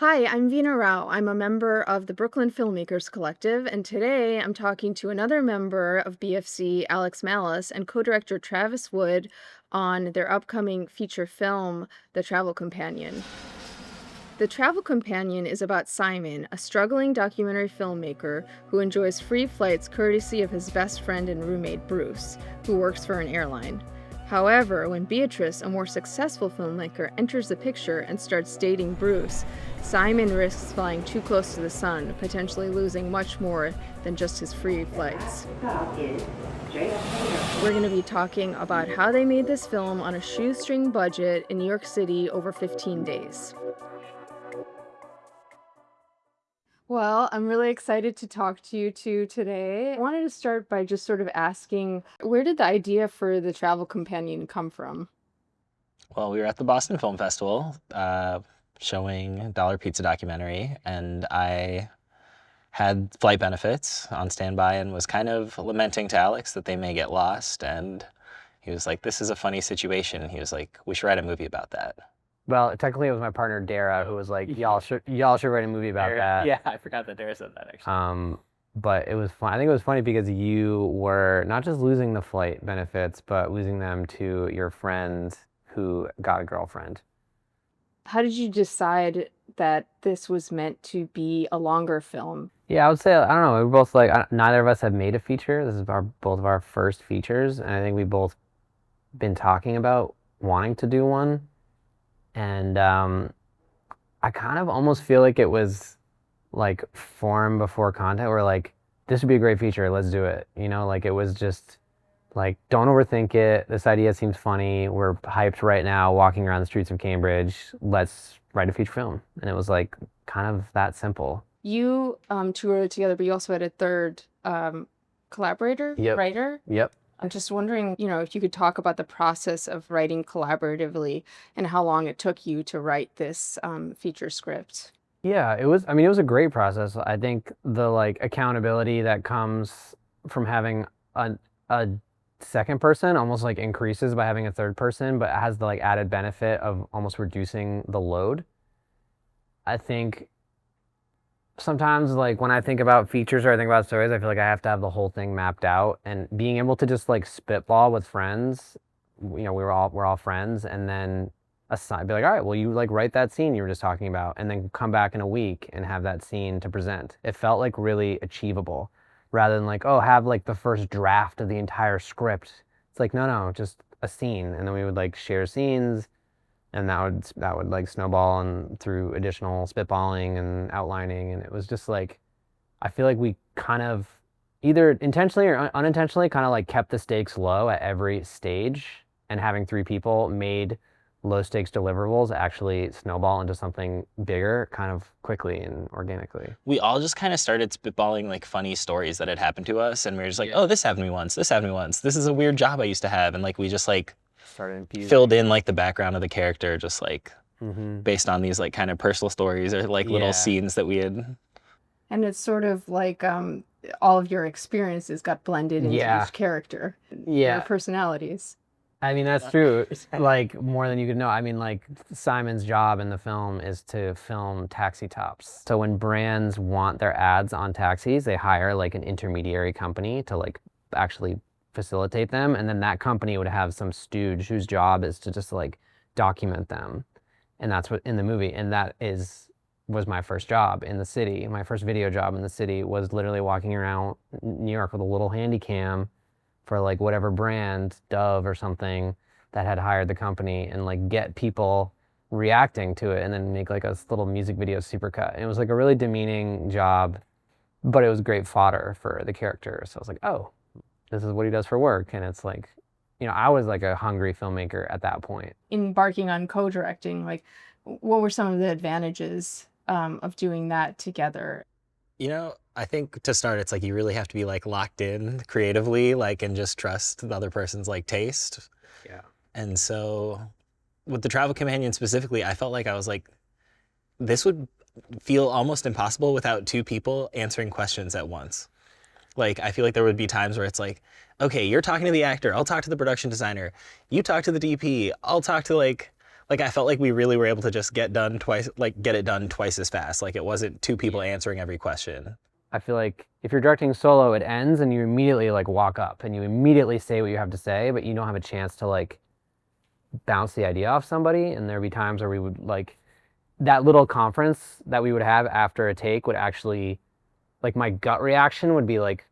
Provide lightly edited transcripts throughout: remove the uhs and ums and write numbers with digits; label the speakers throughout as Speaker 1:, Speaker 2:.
Speaker 1: Hi, I'm Veena Rao. I'm a member of the Brooklyn Filmmakers Collective, and today I'm talking to another member of BFC, Alex Mallis, and co-director Travis Wood on their upcoming feature film, The Travel Companion. The Travel Companion is about Simon, a struggling documentary filmmaker who enjoys free flights courtesy of his best friend and roommate Bruce, who works for an airline. However, when Beatrice, a more successful filmmaker, enters the picture and starts dating Bruce, Simon risks flying too close to the sun, potentially losing much more than just his free flights. We're going to be talking about how they made this film on a shoestring budget in New York City over 15 days. Well, I'm really excited to talk to you two today. I wanted to start by just sort of asking, where did the idea for the Travel Companion come from?
Speaker 2: Well, we were at the Boston Film Festival showing Dollar Pizza documentary, and I had flight benefits on standby and was kind of lamenting to Alex that they may get lost. And he was like, "This is a funny situation." He was like, "We should write a movie about that."
Speaker 3: Well, technically it was my partner Dara who was like, y'all should write a movie about that.
Speaker 2: Yeah, I forgot that Dara said that actually.
Speaker 3: But it was fun. I think it was funny because you were not just losing the flight benefits, but losing them to your friend who got a girlfriend.
Speaker 1: How did you decide that this was meant to be a longer film?
Speaker 3: Yeah, I would say, I don't know, we were both like, neither of us have made a feature. This is both of our first features, and I think we both been talking about wanting to do one. And I kind of almost feel like it was like form before content. We're like, this would be a great feature, let's do it. You know, like it was just like, don't overthink it. This idea seems funny. We're hyped right now, walking around the streets of Cambridge. Let's write a feature film. And it was like kind of that simple.
Speaker 1: You two wrote it together, but you also had a third collaborator, writer?
Speaker 3: Yep.
Speaker 1: I'm just wondering, if you could talk about the process of writing collaboratively and how long it took you to write this feature script.
Speaker 3: Yeah, it was a great process. I think the like accountability that comes from having a second person almost like increases by having a third person, but it has the like added benefit of almost reducing the load. I think sometimes like when I think about features or I think about stories, I feel like I have to have the whole thing mapped out, and being able to just like spitball with friends, we're all friends, and then be like, all right, well, you like write that scene you were just talking about and then come back in a week and have that scene to present. It felt like really achievable rather than like, oh, have like the first draft of the entire script. It's like, no, just a scene. And then we would like share scenes, and that would like snowball and through additional spitballing and outlining. And it was just like, I feel like we kind of either intentionally or unintentionally kind of like kept the stakes low at every stage, and having three people made low stakes deliverables actually snowball into something bigger kind of quickly and organically.
Speaker 2: We all just kind of started spitballing like funny stories that had happened to us, and we were just like, oh, this happened to me once, this happened to me once, this is a weird job I used to have, and like we just like filled in like the background of the character just like based on these like kind of personal stories or like little scenes that we had.
Speaker 1: And it's sort of like all of your experiences got blended into each character, your personalities.
Speaker 3: I mean, that's true. Like, more than you could know. I mean, like, Simon's job in the film is to film taxi tops. So when brands want their ads on taxis, they hire, like, an intermediary company to, like, actually facilitate them. And then that company would have some stooge whose job is to just, like, document them. And that's what, in the movie. And that was my first job in the city. My first video job in the city was literally walking around New York with a little handy cam for like whatever brand, Dove or something, that had hired the company, and like get people reacting to it and then make like a little music video supercut. And it was like a really demeaning job, but it was great fodder for the character. So I was like, oh, this is what he does for work. And it's like, I was like a hungry filmmaker at that point.
Speaker 1: Embarking on co-directing, like what were some of the advantages of doing that together?
Speaker 2: I think to start, it's like you really have to be like locked in creatively, like, and just trust the other person's like taste.
Speaker 3: Yeah.
Speaker 2: And so with the Travel Companion specifically, I felt like I was like, this would feel almost impossible without two people answering questions at once. Like, I feel like there would be times where it's like, okay, you're talking to the actor, I'll talk to the production designer, you talk to the DP, I'll talk to like like I felt like we really were able to just get it done twice as fast. Like it wasn't two people answering every question.
Speaker 3: I feel like if you're directing solo, it ends and you immediately like walk up and you immediately say what you have to say, but you don't have a chance to like bounce the idea off somebody. And there'd be times where we would like, that little conference that we would have after a take would actually, like my gut reaction would be like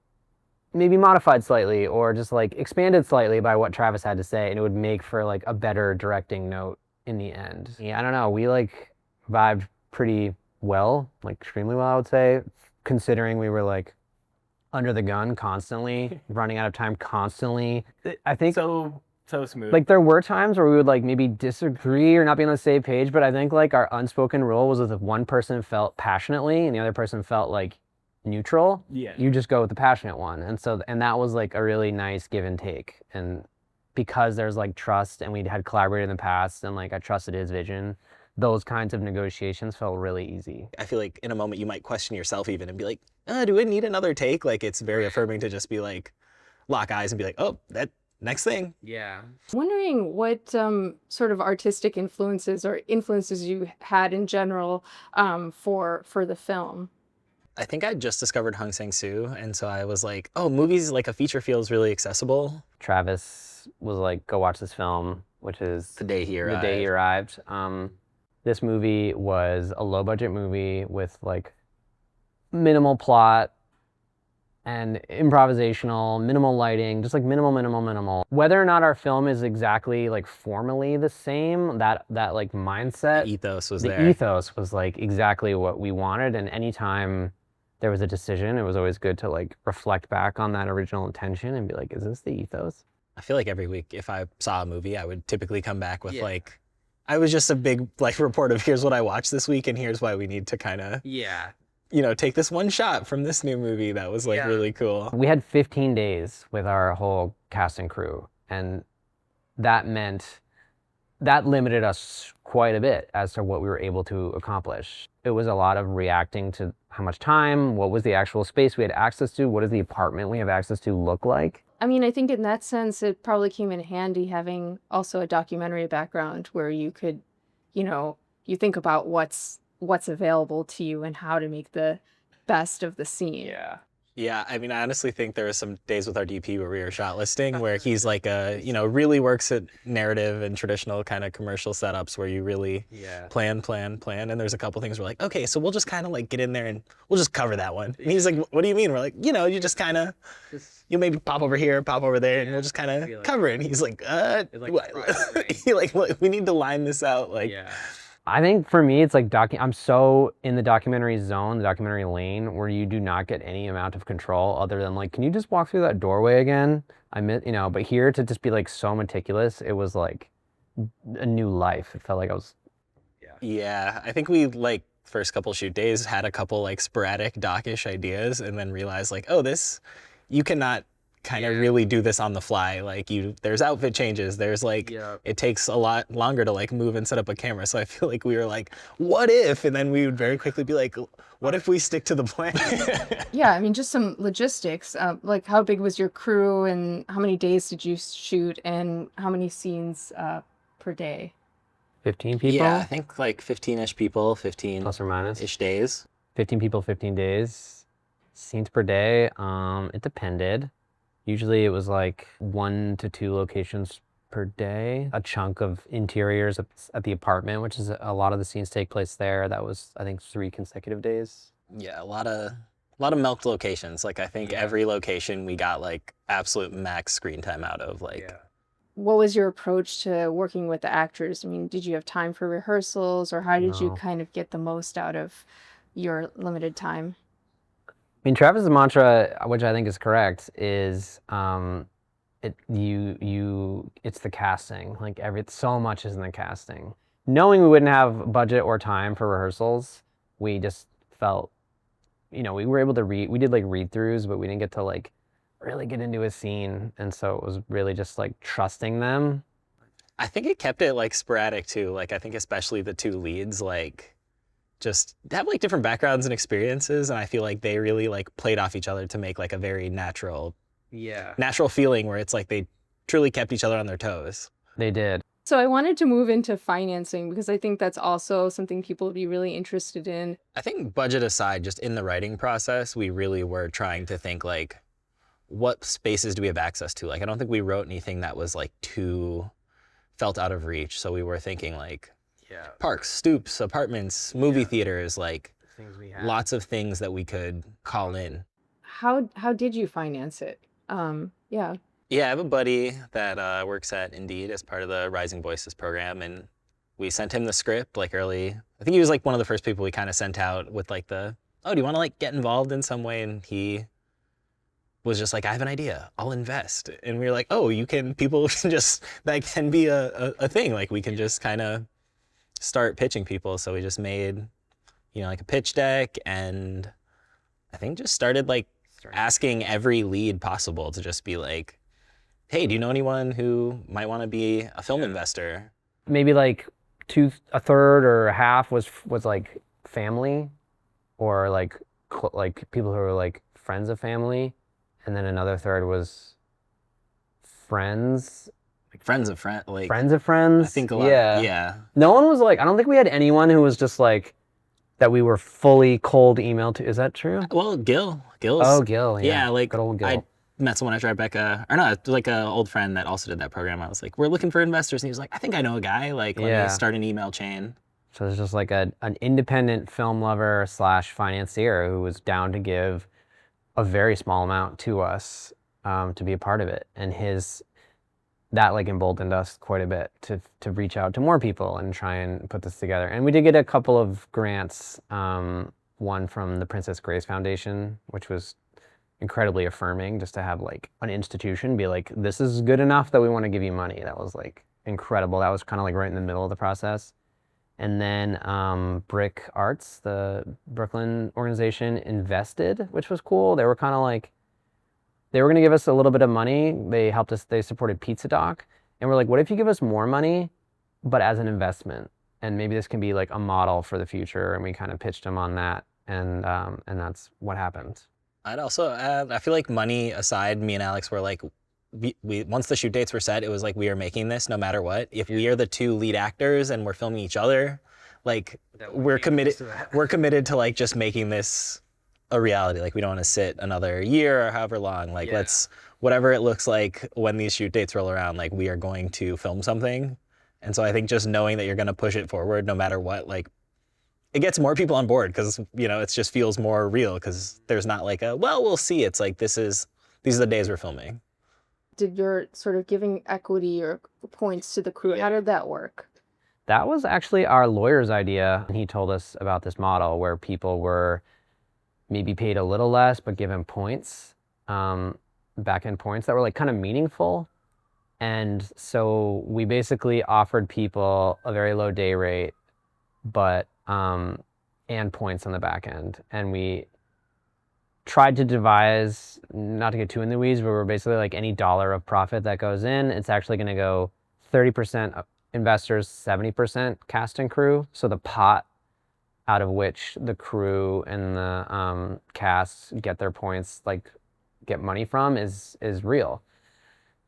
Speaker 3: maybe modified slightly or just like expanded slightly by what Travis had to say, and it would make for like a better directing note in the end. Yeah, I don't know, we like vibed pretty well, like extremely well, I would say, considering we were like under the gun constantly, running out of time constantly. I think
Speaker 4: So smooth.
Speaker 3: like there were times where we would like maybe disagree or not be on the same page, but I think like our unspoken rule was that if one person felt passionately and the other person felt like neutral,
Speaker 4: Yeah.
Speaker 3: you just go with the passionate one. And that was like a really nice give and take. And because there's like trust and we had collaborated in the past and like I trusted his vision, those kinds of negotiations felt really easy.
Speaker 2: I feel like in a moment you might question yourself even and be like, do we need another take? Like it's very affirming to just be like, lock eyes and be like, oh, that next thing.
Speaker 3: Yeah.
Speaker 1: Wondering what sort of artistic influences or influences you had in general for the film.
Speaker 2: I think I just discovered Hung Sang-soo, and so I was like, oh, movies like a feature feels really accessible.
Speaker 3: Travis was like, go watch this film, which is
Speaker 2: The day he arrived.
Speaker 3: The day he arrived. This movie was a low budget movie with like minimal plot and improvisational, minimal lighting, just like minimal. Whether or not our film is exactly like formally the same, that like mindset,
Speaker 2: The ethos was
Speaker 3: the
Speaker 2: there.
Speaker 3: ethos was like exactly what we wanted. And anytime there was a decision, it was always good to like reflect back on that original intention and be like, is this the ethos?
Speaker 2: I feel like every week if I saw a movie, I would typically come back with like, I was just a big like report of here's what I watched this week and here's why we need to kind of, take this one shot from this new movie that was like really cool.
Speaker 3: We had 15 days with our whole cast and crew, and that limited us quite a bit as to what we were able to accomplish. It was a lot of reacting to how much time, what was the actual space we had access to, what does the apartment we have access to look like?
Speaker 1: I mean, I think in that sense, it probably came in handy having also a documentary background where you could, you think about what's available to you and how to make the best of the scene.
Speaker 2: Yeah, I mean, I honestly think there were some days with our DP where we were shot listing where he's like really works at narrative and traditional kind of commercial setups where you really plan. And there's a couple things we're like, okay, so we'll just kind of like get in there and we'll just cover that one. And he's like, what do you mean? We're like, you just kind of, you maybe pop over here, pop over there, and we'll just kind of cover it. And he's like, we need to line this out.
Speaker 3: I think for me, it's like I'm so in the documentary zone, the documentary lane, where you do not get any amount of control other than like, can you just walk through that doorway again? But here to just be like so meticulous, it was like a new life. It felt like I was.
Speaker 2: Yeah, I think we like first couple shoot days had a couple like sporadic doc-ish ideas and then realized like, oh, you cannot kind of really do this on the fly. Like there's outfit changes. There's like, it takes a lot longer to like move and set up a camera. So I feel like we were like, what if? And then we would very quickly be like, what if we stick to the plan?
Speaker 1: Yeah, I mean, just some logistics. Like how big was your crew and how many days did you shoot and how many scenes per day?
Speaker 3: 15 people?
Speaker 2: Yeah, I think like 15-ish people, 15
Speaker 3: plus or minus
Speaker 2: ish days.
Speaker 3: 15 people, 15 days. Scenes per day. It depended. Usually it was like 1 to 2 locations per day. A chunk of interiors at the apartment, which is a lot of the scenes take place there. That was, I think, 3 consecutive days.
Speaker 2: Yeah, a lot of milked locations. Like I think every location we got like absolute max screen time out of.
Speaker 1: What was your approach to working with the actors? I mean, did you have time for rehearsals or how did you kind of get the most out of your limited time?
Speaker 3: I mean, Travis's mantra, which I think is correct, is it's the casting. Like so much is in the casting. Knowing we wouldn't have budget or time for rehearsals, we just felt, we were able to we did like read-throughs, but we didn't get to like really get into a scene. And so it was really just like trusting them.
Speaker 2: I think it kept it like sporadic too. Like I think especially the 2 leads, like just have like different backgrounds and experiences, and I feel like they really like played off each other to make like a very natural feeling where it's like they truly kept each other on their toes.
Speaker 3: They did.
Speaker 1: So I wanted to move into financing because I think that's also something people would be really interested in.
Speaker 2: I think budget aside, just in the writing process, we really were trying to think like, what spaces do we have access to? Like, I don't think we wrote anything that was like too felt out of reach. So we were thinking like parks, stoops, apartments, movie theaters, like
Speaker 3: Things we had.
Speaker 2: lots of things that we could call in.
Speaker 1: How did you finance it? Yeah.
Speaker 2: Yeah, I have a buddy that works at Indeed as part of the Rising Voices program, and we sent him the script like early. I think he was like one of the first people we kind of sent out with like the, oh, do you want to like get involved in some way? And he was just like, I have an idea, I'll invest. And we were like, oh, you can, people can just, that can be a thing. Like we can just kind of start pitching people. So we just made, you know, like a pitch deck, and I think just started like asking every lead possible to just be like, hey, do you know anyone who might want to be a film investor?
Speaker 3: Maybe like a third or a half was like family, or like people who were like friends of family, and then another third was friends.
Speaker 2: Like friends of friends, like
Speaker 3: Friends of friends.
Speaker 2: I think a lot.
Speaker 3: Yeah.
Speaker 2: Yeah.
Speaker 3: No one was like, I don't think we had anyone who was just like that we were fully cold email to. Is that true?
Speaker 2: Well, Gil's.
Speaker 3: Oh, Gil.
Speaker 2: Yeah, like
Speaker 3: good old Gil.
Speaker 2: I met someone at Tribeca, or no, like an old friend that also did that program. I was like, we're looking for investors, and he was like, I think I know a guy. Like, let me start an email chain.
Speaker 3: So there's just like an independent film lover / financier who was down to give a very small amount to us to be a part of it, and that like emboldened us quite a bit to reach out to more people and try and put this together. And we did get a couple of grants, one from the Princess Grace Foundation, which was incredibly affirming, just to have like an institution be like, this is good enough that we want to give you money. That was like incredible. That was kind of like right in the middle of the process. And then Brick Arts, the Brooklyn organization, invested, which was cool. They were kind of like, they were going to give us a little bit of money. They helped us, they supported Pizza Doc. And we're like, what if you give us more money, but as an investment? And maybe this can be like a model for the future. And we kind of pitched them on that. And that's what happened.
Speaker 2: I'd also add, I feel like money aside, me and Alex were like, we once the shoot dates were set, it was like, we are making this no matter what. If we are the two lead actors and we're filming each other, like we're committed to like just making this a reality. Like we don't want to sit another year or however long. Like let's, whatever it looks like when these shoot dates roll around, like we are going to film something. And so I think just knowing that you're going to push it forward no matter what, like it gets more people on board, because, you know, it just feels more real, because there's not like a, well, we'll see. It's like, these are the days we're filming.
Speaker 1: Did your sort of giving equity or points to the crew, how did that work?
Speaker 3: That was actually our lawyer's idea. He told us about this model where people were maybe paid a little less, but given points, back-end points that were like kind of meaningful. And so we basically offered people a very low day rate, but and points on the back end. And we tried to devise, not to get too in the weeds, but we're basically like any dollar of profit that goes in, it's actually going to go 30% investors, 70% cast and crew. So the pot out of which the crew and the cast get their points, like get money from, is real.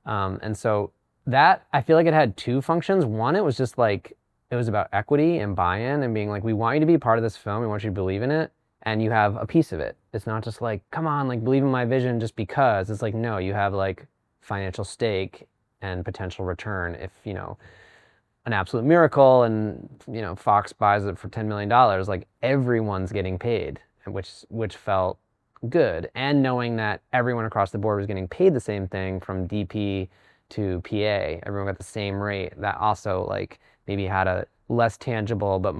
Speaker 3: And so that, I feel like it had two functions. One, it was just like, it was about equity and buy-in and being like, we want you to be part of this film. We want you to believe in it. And you have a piece of it. It's not just like, come on, like believe in my vision just because. It's like, no, you have like financial stake and potential return. If, you know, an absolute miracle and, you know, Fox buys it for $10 million, like everyone's getting paid, which felt good. And knowing that everyone across the board was getting paid the same thing from DP to PA, everyone got the same rate. That also like maybe had a less tangible, but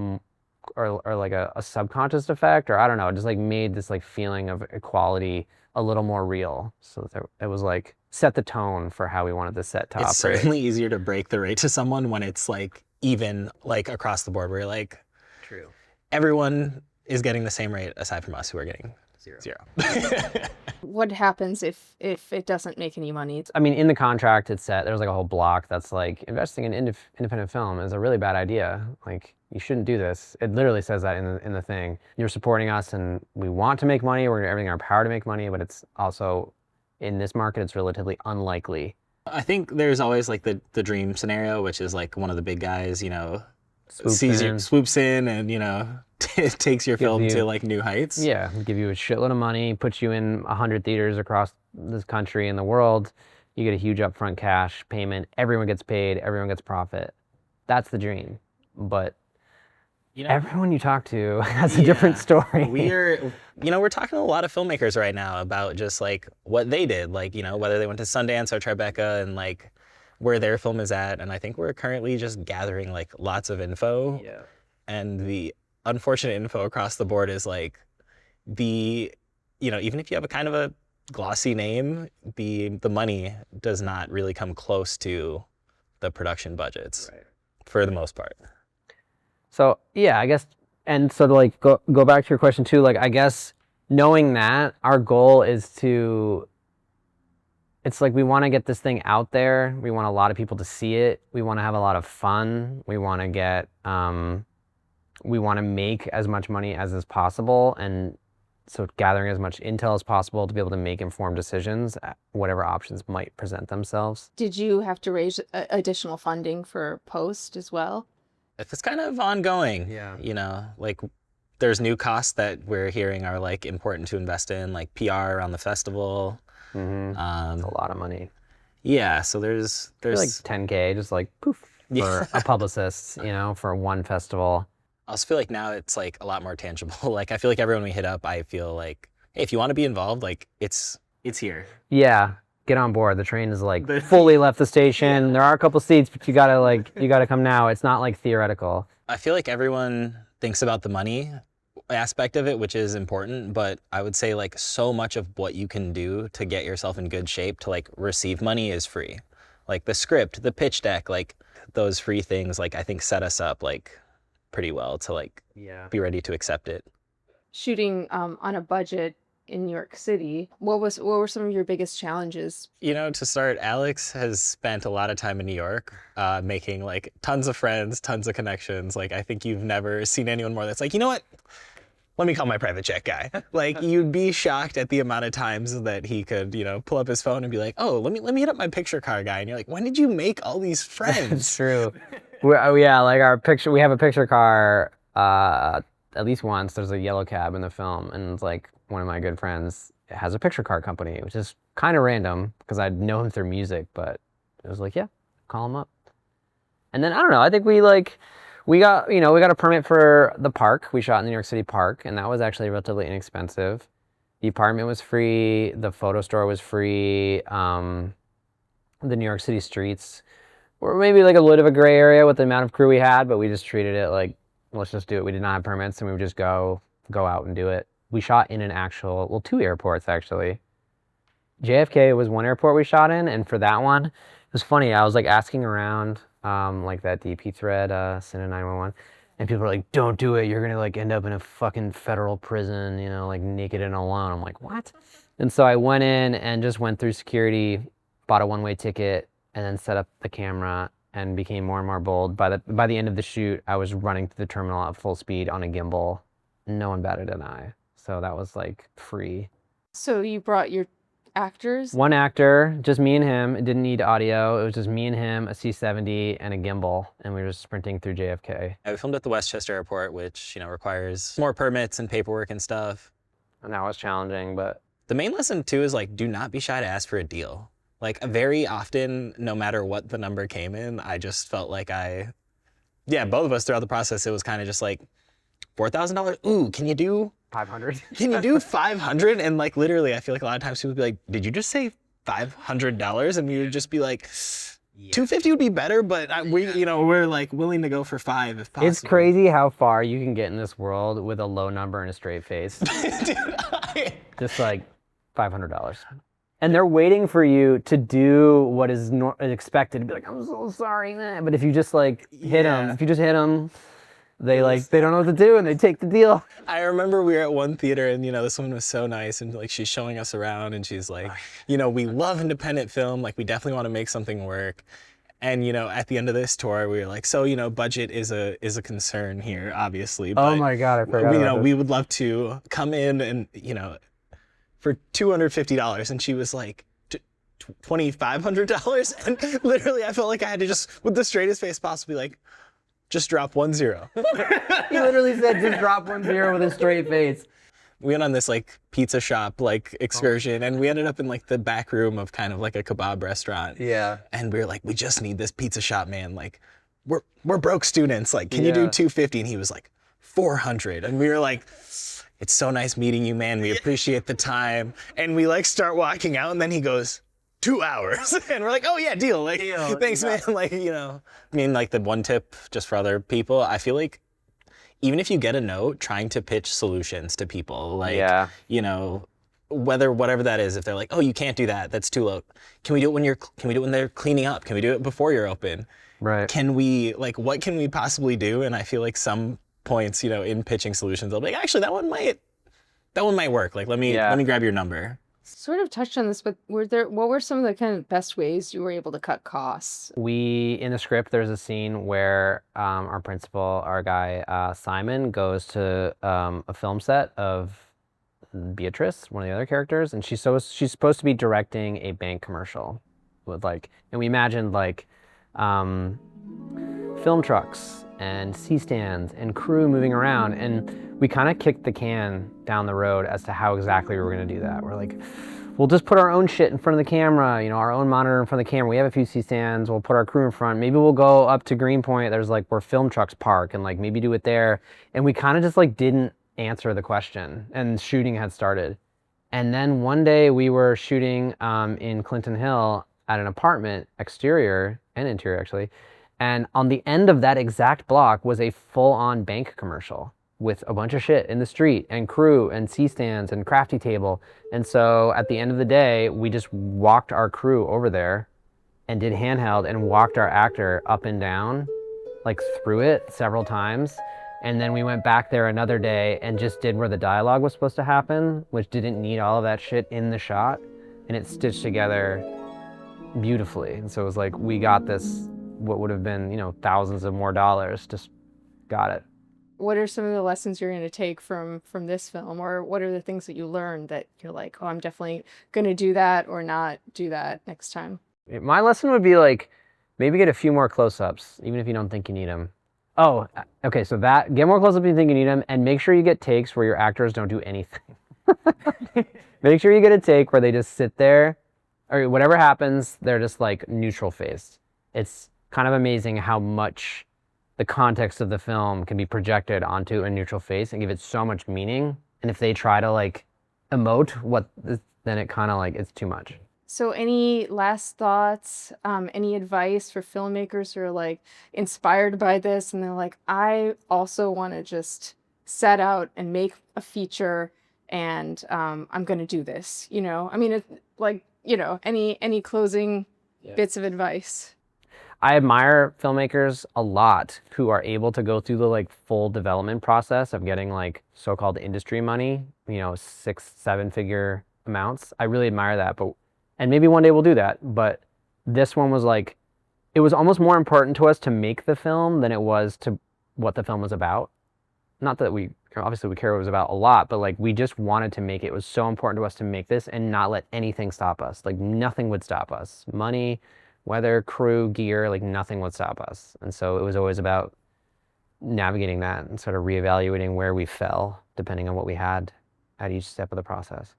Speaker 3: or like a subconscious effect, or I don't know, it just like made this like feeling of equality a little more real. So it was like set the tone for how we wanted to set to
Speaker 2: It's
Speaker 3: operate.
Speaker 2: certainly easier to break the rate to someone when it's like even like across the board, where you're like,
Speaker 3: True.
Speaker 2: everyone is getting the same rate aside from us who are getting zero.
Speaker 1: What happens if it doesn't make any money?
Speaker 3: I mean, in the contract, it's set, there's like a whole block that's like, investing in independent film is a really bad idea. Like, you shouldn't do this. It literally says that in the thing. You're supporting us and we want to make money. We're doing everything in our power to make money, but it's also, in this market, it's relatively unlikely
Speaker 2: I think there's always like the dream scenario, which is like one of the big guys,
Speaker 3: Swoops
Speaker 2: swoops in and, takes your film to
Speaker 3: you-
Speaker 2: like new heights.
Speaker 3: Yeah, give you a shitload of money, puts you in 100 theaters across this country and the world. You get a huge upfront cash payment. Everyone gets paid. Everyone gets profit. That's the dream. But everyone you talk to has a different story.
Speaker 2: We're talking to a lot of filmmakers right now about just like what they did, like, whether they went to Sundance or Tribeca and like where their film is at. And I think we're currently just gathering like lots of info.
Speaker 3: Yeah.
Speaker 2: And the unfortunate info across the board is like even if you have a kind of a glossy name, the money does not really come close to the production budgets for the most part.
Speaker 3: So yeah, I guess, and so to like go back to your question too, like I guess knowing that our goal is it's like we want to get this thing out there. We want a lot of people to see it. We want to have a lot of fun. We want to make as much money as is possible, and so gathering as much intel as possible to be able to make informed decisions, whatever options might present themselves.
Speaker 1: Did you have to raise additional funding for post as well?
Speaker 2: It's kind of ongoing.
Speaker 3: Yeah.
Speaker 2: Like there's new costs that we're hearing are like important to invest in, like PR around the festival.
Speaker 3: It's a lot of money.
Speaker 2: Yeah, so there's
Speaker 3: like 10K, just like poof for a publicist, for one festival.
Speaker 2: I also feel like now it's like a lot more tangible. Like I feel like everyone we hit up, I feel like, hey, if you want to be involved, like it's here.
Speaker 3: Yeah, get on board. The train is like fully left the station. There are a couple seats, but you gotta come now. It's not like theoretical.
Speaker 2: I feel like everyone thinks about the money aspect of it, which is important, but I would say like so much of what you can do to get yourself in good shape to like receive money is free. Like the script, the pitch deck, like those free things, like I think set us up like pretty well to like be ready to accept it.
Speaker 1: Shooting on a budget in New York City, what were some of your biggest challenges?
Speaker 2: To start, Alex has spent a lot of time in New York, making like tons of friends, tons of connections. Like I think you've never seen anyone more that's like, you know what? Let me call my private jet guy. Like you'd be shocked at the amount of times that he could, pull up his phone and be like, oh, let me hit up my picture car guy. And you're like, when did you make all these friends?
Speaker 3: It's true. Like we have a picture car, at least once. There's a yellow cab in the film, and it's like one of my good friends has a picture car company, which is kind of random because I know him through music, but it was like, yeah, call him up. And then I don't know, I think we got a permit for the park. We shot in the New York City park, and that was actually relatively inexpensive. The apartment was free, the photo store was free, the New York City streets were maybe like a little bit of a gray area with the amount of crew we had, but we just treated it like, let's just do it. We did not have permits, and we would just go out and do it. We shot in two airports actually. JFK was one airport we shot in, and for that one, it was funny. I was like asking around, like that DP thread, Cine 911, and people were like, "Don't do it. You're gonna like end up in a fucking federal prison, like naked and alone." I'm like, "What?" And so I went in and just went through security, bought a one-way ticket, and then set up the camera and became more and more bold. By the end of the shoot, I was running through the terminal at full speed on a gimbal. No one batted an eye. So that was like free.
Speaker 1: So you brought your actors?
Speaker 3: One actor, just me and him. It didn't need audio. It was just me and him, a C-70, and a gimbal, and we were just sprinting through JFK.
Speaker 2: We filmed at the Westchester Airport, which requires more permits and paperwork and stuff.
Speaker 3: And that was challenging, but
Speaker 2: the main lesson too is like, do not be shy to ask for a deal. Like very often, no matter what the number came in, I just felt like both of us throughout the process, it was kind of just like, $4,000. Ooh, can you do
Speaker 3: 500?
Speaker 2: Can you do 500? And like literally, I feel like a lot of times people would be like, did you just say $500? And we would just be like, 250 would be better, but we're like willing to go for 5 if possible.
Speaker 3: It's crazy how far you can get in this world with a low number and a straight face.
Speaker 2: Dude,
Speaker 3: just like $500. And they're waiting for you to do what is expected to be like, I'm so sorry, man. But if you just like hit them, they don't know what to do and they take the deal.
Speaker 2: I remember we were at one theater and this woman was so nice and like she's showing us around and she's like, we love independent film, like we definitely want to make something work. And at the end of this tour we were like, so budget is a concern here, obviously. But,
Speaker 3: oh my God, I forgot.
Speaker 2: We would love to come in and for $250. And she was like, $2,500, and literally I felt like I had to just, with the straightest face possible, be like, just drop 1 0.
Speaker 3: He literally said, just drop 1 0 with a straight face.
Speaker 2: We went on this like pizza shop like excursion, and we ended up in like the back room of kind of like a kebab restaurant.
Speaker 3: Yeah.
Speaker 2: And we were like, we just need this pizza shop, man. Like, we're broke students. Like, can you do 250? And he was like, 400. And we were like, it's so nice meeting you, man. We appreciate the time. And we like start walking out, and then he goes, 2 hours. And we're like, oh yeah, deal. Like, thanks, man. Like, you know, I mean, like the one tip just for other people, I feel like even if you get a note, trying to pitch solutions to people, like, you know, whatever that is, if they're like, oh, you can't do that, that's too low. Can we do it when they're cleaning up? Can we do it before you're open?
Speaker 3: Right.
Speaker 2: Can we, like, what can we possibly do? And I feel like some points, you know, in pitching solutions, I'll be like, actually, that one might work. Like, let me grab your number.
Speaker 1: Sort of touched on this, but what were some of the kind of best ways you were able to cut costs?
Speaker 3: In the script, there's a scene where our principal, our guy, Simon, goes to a film set of Beatrice, one of the other characters, and she's supposed to be directing a bank commercial with like, and we imagined like film trucks and C-stands and crew moving around, and we kind of kicked the can down the road as to how exactly we were going to do that. We're like, we'll just put our own shit in front of the camera, you know, our own monitor in front of the camera. We have a few C-stands, we'll put our crew in front. Maybe we'll go up to Greenpoint, there's like where film trucks park, and like maybe do it there. And we kind of just like didn't answer the question, and shooting had started. And then one day we were shooting in Clinton Hill at an apartment, exterior and interior actually. And on the end of that exact block was a full-on bank commercial with a bunch of shit in the street and crew and C-stands and crafty table. And so at the end of the day, we just walked our crew over there and did handheld and walked our actor up and down, like through it several times. And then we went back there another day and just did where the dialogue was supposed to happen, which didn't need all of that shit in the shot. And it stitched together beautifully. And so it was like, we got this, what would have been, you know, thousands of more dollars, just got it.
Speaker 1: What are some of the lessons you're going to take from this film, or what are the things that you learned that you're like, oh, I'm definitely going to do that or not do that next time?
Speaker 3: My lesson would be like, maybe get a few more close-ups, even if you don't think you need them. Oh, okay, so get more close-ups if you think you need them, and make sure you get takes where your actors don't do anything. Make sure you get a take where they just sit there, or whatever happens, they're just like neutral faced. It's kind of amazing how much the context of the film can be projected onto a neutral face and give it so much meaning. And if they try to like emote then it kind of like, it's too much.
Speaker 1: So any last thoughts, any advice for filmmakers who are like inspired by this and they're like, I also want to just set out and make a feature, and I'm going to do this, you know? I mean, like, you know, any closing bits of advice?
Speaker 3: I admire filmmakers a lot who are able to go through the like full development process of getting like so-called industry money, you know, 6-7 figure amounts. I really admire that, and maybe one day we'll do that. But this one was like, it was almost more important to us to make the film than it was to what the film was about. Not that obviously we care what it was about a lot, but like we just wanted to make it. It was so important to us to make this and not let anything stop us. Like nothing would stop us. Money, weather, crew, gear, like nothing would stop us. And so it was always about navigating that and sort of reevaluating where we fell depending on what we had at each step of the process.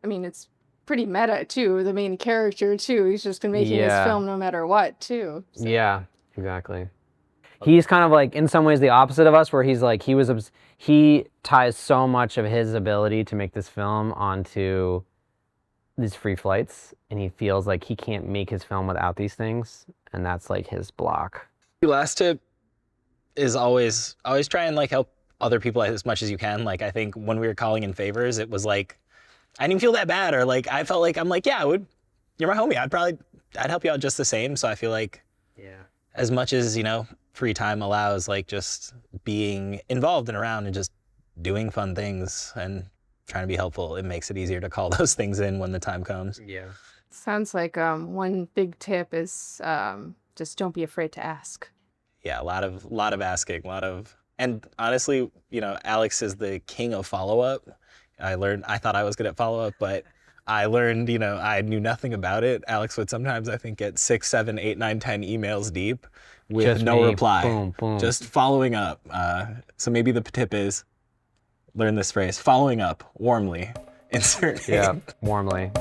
Speaker 1: I mean, it's pretty meta too. The main character too, he's just making this film no matter what too. So.
Speaker 3: Yeah, exactly. He's kind of like in some ways the opposite of us, where he's like, he ties so much of his ability to make this film onto these free flights, and he feels like he can't make his film without these things, and that's like his block.
Speaker 2: The last tip is always try and like help other people as much as you can. Like I think when we were calling in favors, it was like I didn't feel that bad, or like I felt like I'm like, yeah, you're my homie. I'd help you out just the same. So I feel like as much as, you know, free time allows, like just being involved and around and just doing fun things and trying to be helpful, it makes it easier to call those things in when the time comes.
Speaker 3: Yeah.
Speaker 1: Sounds like one big tip is just don't be afraid to ask.
Speaker 2: Yeah, a lot of asking, and honestly, you know, Alex is the king of follow-up. I thought I was good at follow-up, but I learned, I knew nothing about it. Alex would sometimes, I think, get 6, 7, 8, 9, 10 emails deep with
Speaker 3: Just
Speaker 2: no
Speaker 3: me,
Speaker 2: reply.
Speaker 3: boom, boom.
Speaker 2: Just following up. So maybe the tip is, learn this phrase, following up warmly. Insert
Speaker 3: Yeah,
Speaker 2: name.
Speaker 3: warmly.